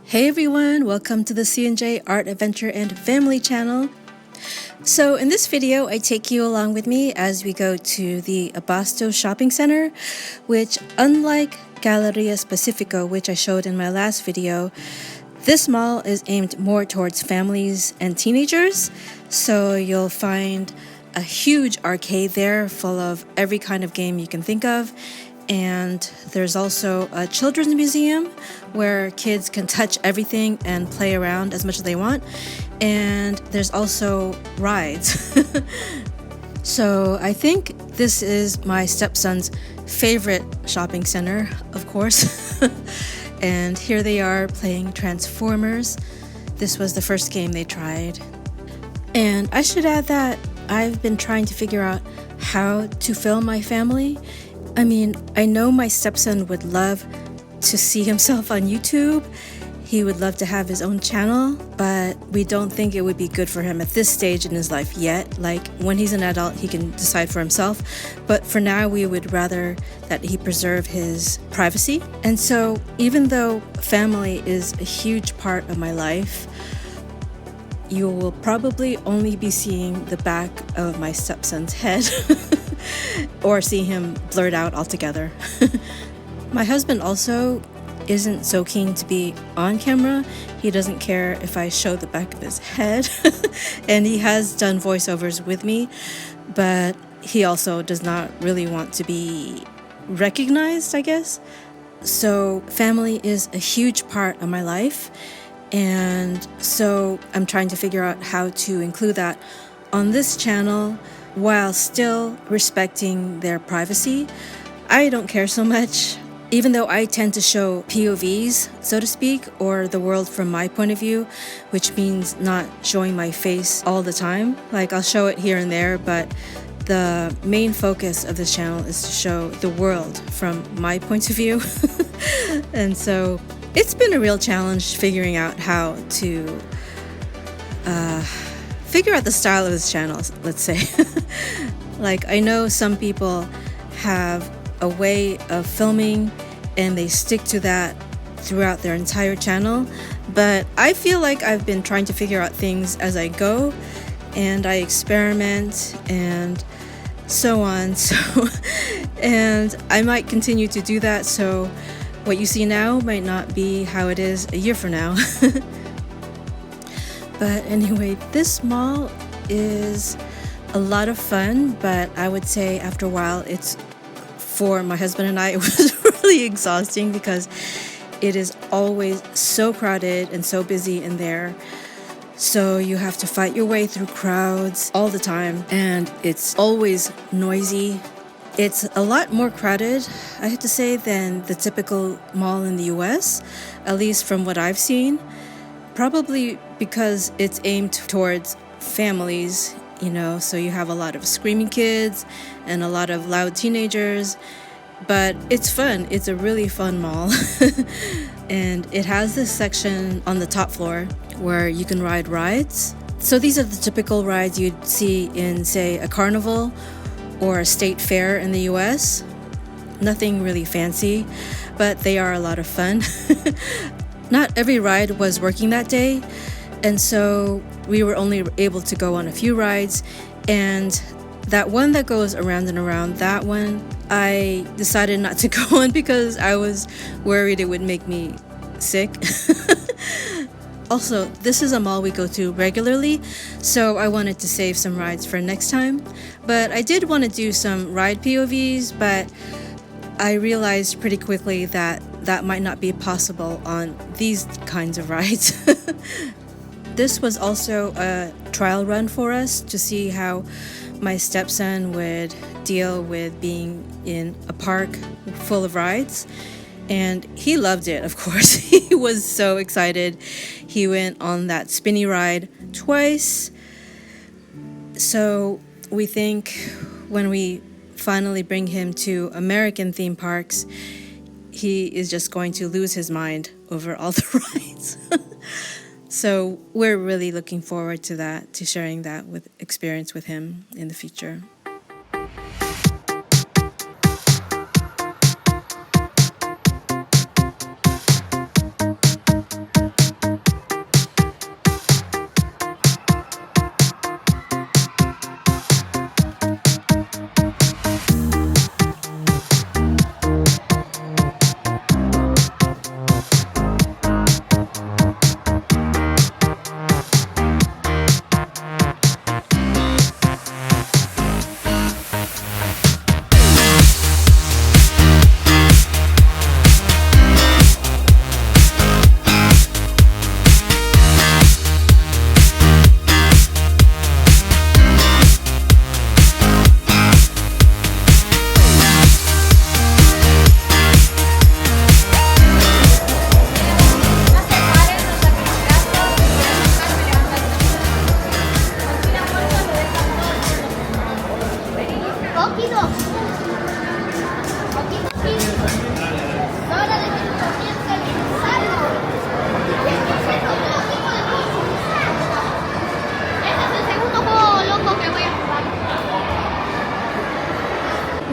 Hey everyone, welcome to the C&J Art Adventure and Family channel. So in this video, I take you along with me as we go to the Abasto shopping center, which unlike Galleria Pacifico, which I showed in my last video, this mall is aimed more towards families and teenagers. So you'll find a huge arcade there full of every kind of game you can think of. And there's also a children's museum where kids can touch everything and play around as much as they want. And there's also rides. So I think this is my stepson's favorite shopping center, of course. And here they are playing Transformers. This was the first game they tried. And I should add that I've been trying to figure out how to film my family. I mean, I know my stepson would love to see himself on YouTube. He would love to have his own channel, but we don't think it would be good for him at this stage in his life yet. Like, when he's an adult, he can decide for himself. But for now, we would rather that he preserve his privacy. And so, even though family is a huge part of my life, you will probably only be seeing the back of my stepson's head or see him blurred out altogether. My husband also isn't so keen to be on camera. He doesn't care if I show the back of his head. And he has done voiceovers with me, but he also does not really want to be recognized, I guess. So family is a huge part of my life. And so I'm trying to figure out how to include that on this channel while still respecting their privacy. I don't care so much, even though I tend to show POVs, so to speak, or the world from my point of view, which means not showing my face all the time. Like, I'll show it here and there, but the main focus of this channel is to show the world from my point of view. And so it's been a real challenge figuring out how to figure out the style of this channel, let's say. Like, I know some people have a way of filming and they stick to that throughout their entire channel, but I feel like I've been trying to figure out things as I go, and I experiment and so on. And I might continue to do that, so what you see now might not be how it is a year from now. But anyway, this mall is a lot of fun, but I would say after a while, for my husband and I, it was really exhausting because it is always so crowded and so busy in there. So you have to fight your way through crowds all the time, and it's always noisy. It's a lot more crowded, I have to say, than the typical mall in the US, at least from what I've seen. Probably because it's aimed towards families, so you have a lot of screaming kids and a lot of loud teenagers. But it's fun. It's a really fun mall. And it has this section on the top floor where you can ride rides. So these are the typical rides you'd see in, say, a carnival or a state fair in the US. Nothing really fancy, but they are a lot of fun. Not every ride was working that day, and so we were only able to go on a few rides. And that one that goes around and around, that one, I decided not to go on because I was worried it would make me sick. Also, this is a mall we go to regularly, so I wanted to save some rides for next time. But I did want to do some ride POVs, but I realized pretty quickly that that might not be possible on these kinds of rides. This was also a trial run for us to see how my stepson would deal with being in a park full of rides. And he loved it, of course. He was so excited. He went on that spinny ride twice. So we think when we finally bring him to American theme parks, he is just going to lose his mind over all the rides. So we're really looking forward to that, to sharing that experience with him in the future.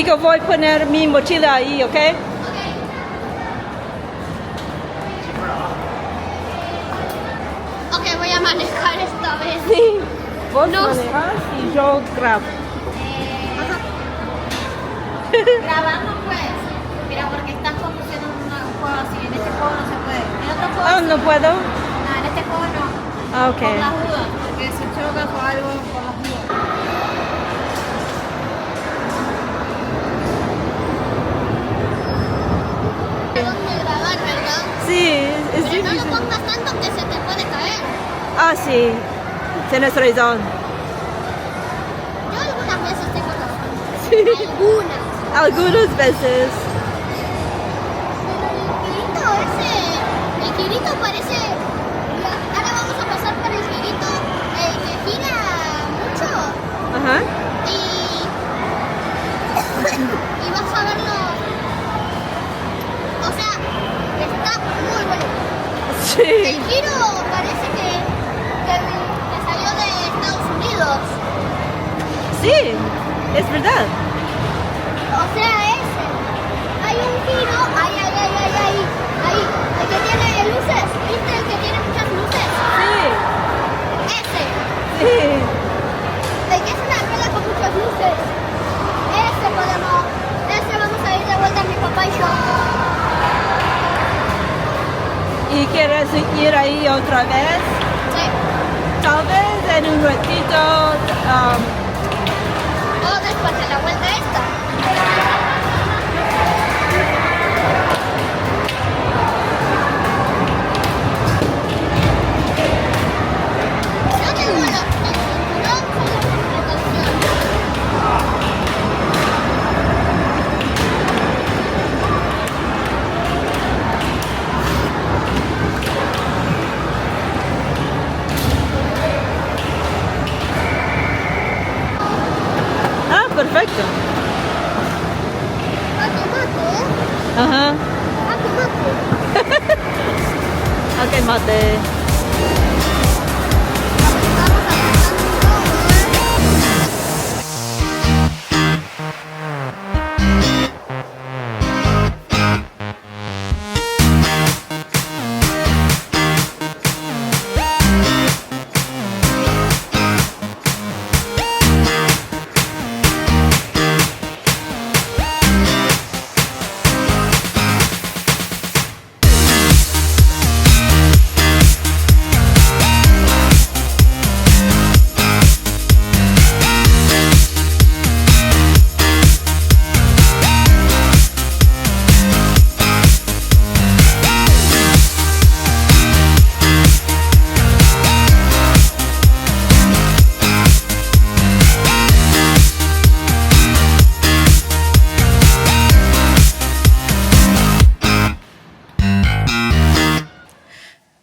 Nico, voy a poner mi mochila ahí, ¿ok? Ok, voy a manejar esta vez. Sí. Vos No. manejas y yo grabo. Ajá. Grabando pues. Mira, porque estás conduciendo un juego así. En este juego no se puede. En otro juego Oh, sí. ¿no puedo? No, en este juego no. Ah, ok. Por las dudas, porque si chocas o algo, por las dudas. ¿De dónde grabar, verdad? Sí, es Pero no lo difícil. pongas tanto que se te puede caer. Ah, sí. Tienes razón. Yo algunas veces tengo razón. Sí. Algunas. Algunas veces. Pero el girito parece. Mira, ahora vamos a pasar por el girito que gira mucho Ajá. y vas a verlo. O sea, está muy bueno. Sí. El giro parece que salió de Estados Unidos. Sí, es verdad. O sea, ese. Hay un giro, ahí, el que tiene luces, ¿viste? El que tiene muchas luces. Sí. Ese, Sí. el que es una rueda con muchas luces. Ese vamos a ir de vuelta mi papá y yo. ¿Y quieres ir ahí otra vez? Sí. Tal vez en un ratito. O después de la vuelta esta. Yo tengo el cinturón con precaución. Ah, perfecto. Ajá. Ok, mate.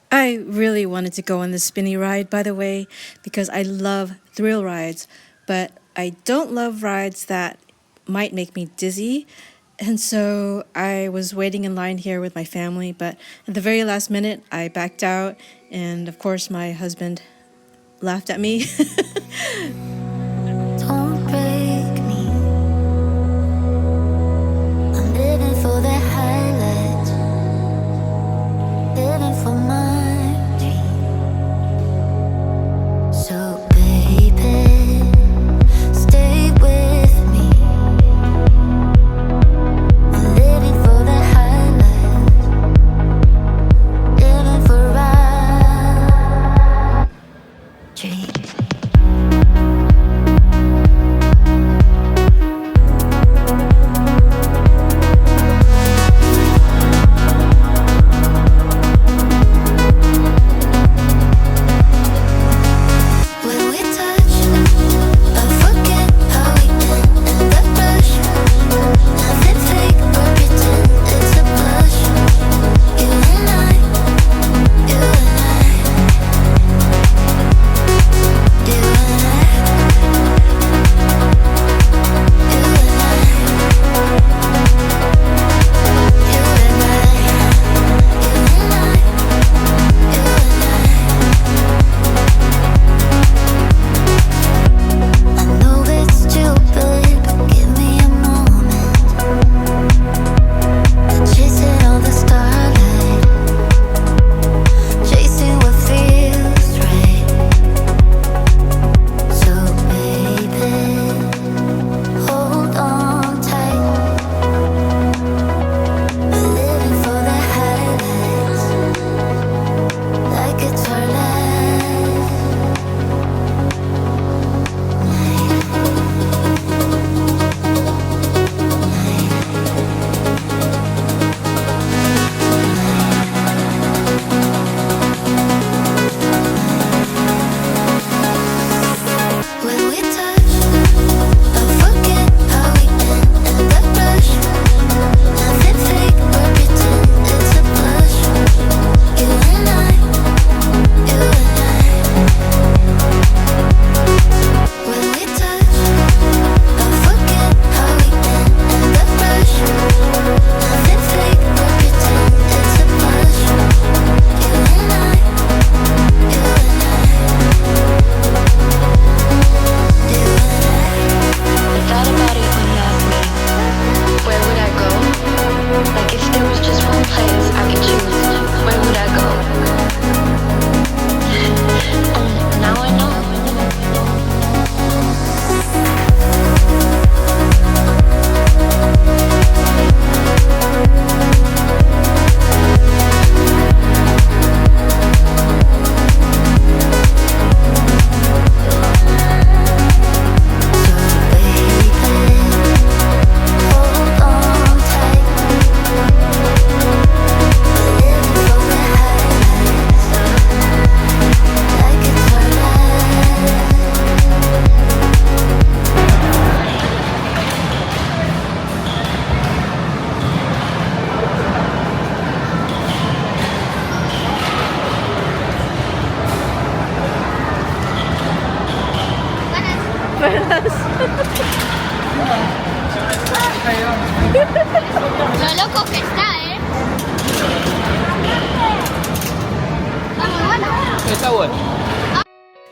I really wanted to go on the spinny ride, by the way, because I love thrill rides, but I don't love rides that might make me dizzy. And so I was waiting in line here with my family, but at the very last minute, I backed out, and of course, my husband laughed at me. Don't break me. I'm living for the highlights, living for my dream. So baby, stay with me. I'm living for the highlights, living for our dreams.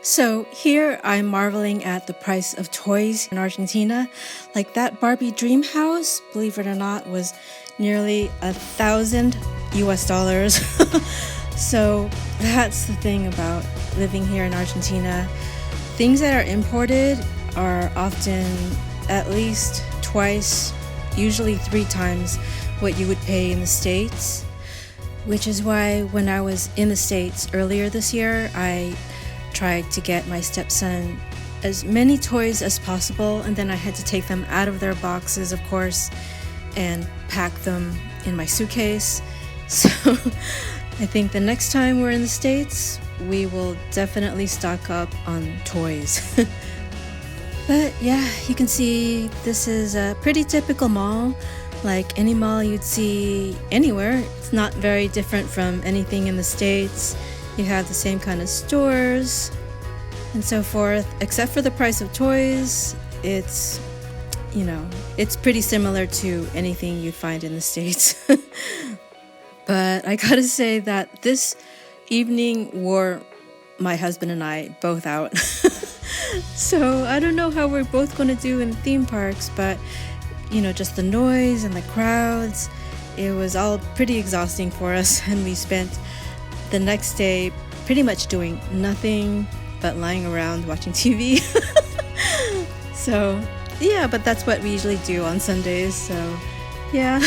So here I'm marveling at the price of toys in Argentina. Like that Barbie dream house, believe it or not, was nearly $1,000 US. So that's the thing about living here in Argentina. Things that are imported are often at least twice, usually 3 times what you would pay in the States. Which is why when I was in the States earlier this year, I tried to get my stepson as many toys as possible, and then I had to take them out of their boxes, of course, and pack them in my suitcase. So I think the next time we're in the States, we will definitely stock up on toys. But yeah, you can see this is a pretty typical mall, like any mall you'd see anywhere. It's not very different from anything in the States. You have the same kind of stores and so forth, except for the price of toys. It's, it's pretty similar to anything you'd find in the States. But I gotta say that this evening wore my husband and I both out. So I don't know how we're both gonna do in theme parks, but just the noise and the crowds, it was all pretty exhausting for us, and we spent the next day pretty much doing nothing but lying around watching TV. So yeah, but that's what we usually do on Sundays, so yeah.